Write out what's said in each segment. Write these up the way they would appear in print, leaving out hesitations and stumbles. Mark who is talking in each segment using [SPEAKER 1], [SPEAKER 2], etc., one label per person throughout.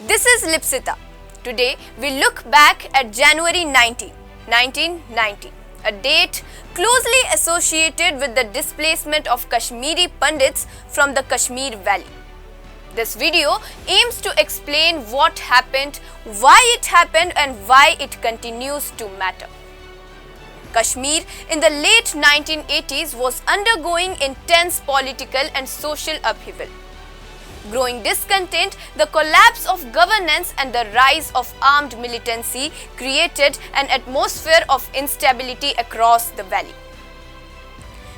[SPEAKER 1] This is Lipsita. Today we look back at January 1990, a date closely associated with the displacement of Kashmiri Pandits from the Kashmir Valley. This video aims to explain what happened, why it happened and why it continues to matter. Kashmir in the late 1980s was undergoing intense political and social upheaval. Growing discontent, the collapse of governance and the rise of armed militancy created an atmosphere of instability across the valley.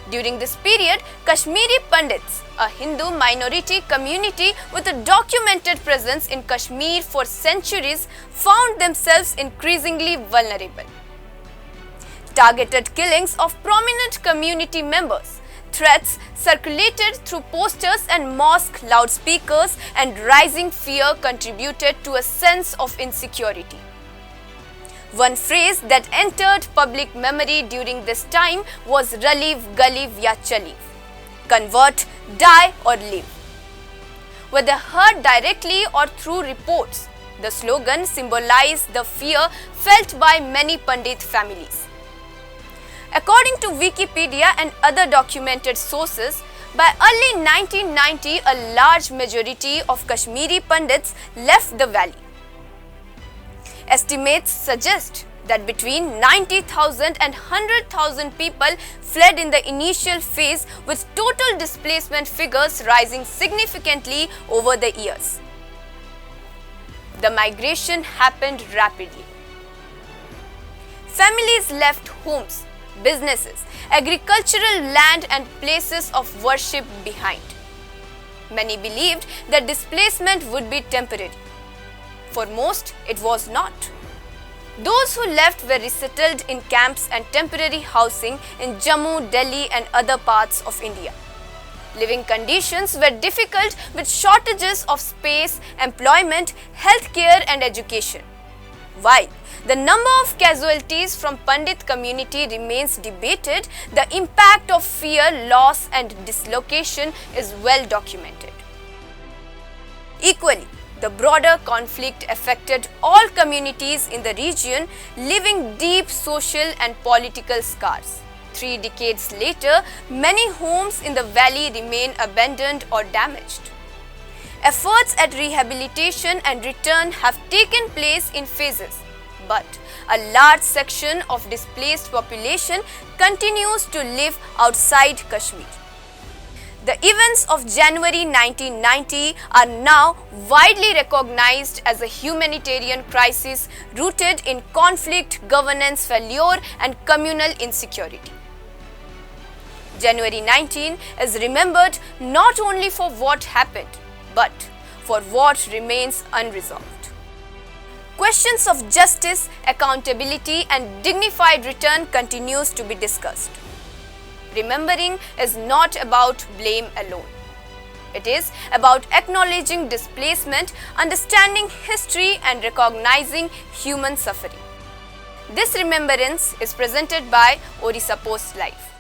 [SPEAKER 1] During this period, Kashmiri Pandits, a Hindu minority community with a documented presence in Kashmir for centuries, found themselves increasingly vulnerable. Targeted killings of prominent community members, threats circulated through posters and mosque loudspeakers, and rising fear contributed to a sense of insecurity. One phrase that entered public memory during this time was Raliv, Galiv ya Chaliv. Convert, die or live. Whether heard directly or through reports, the slogan symbolized the fear felt by many Pandit families. According to Wikipedia and other documented sources, by early 1990, a large majority of Kashmiri Pandits left the valley. Estimates suggest that between 90,000 and 100,000 people fled in the initial phase, with total displacement figures rising significantly over the years. The migration happened rapidly. Families left homes, businesses, agricultural land and places of worship behind. Many believed that displacement would be temporary. For most, it was not. Those who left were resettled in camps and temporary housing in Jammu, Delhi and other parts of India. Living conditions were difficult with shortages of space, employment, healthcare and education. While the number of casualties from Pandit community remains debated, the impact of fear, loss and dislocation is well documented. Equally, the broader conflict affected all communities in the region, leaving deep social and political scars. 3 decades later, many homes in the valley remain abandoned or damaged. Efforts at rehabilitation and return have taken place in phases, but a large section of displaced population continues to live outside Kashmir. The events of January 1990 are now widely recognized as a humanitarian crisis rooted in conflict, governance failure and communal insecurity. January 19 is remembered not only for what happened, but for what remains unresolved. Questions of justice, accountability and dignified return continues to be discussed. Remembering is not about blame alone. It is about acknowledging displacement, understanding history and recognizing human suffering. This remembrance is presented by Orissapost Live.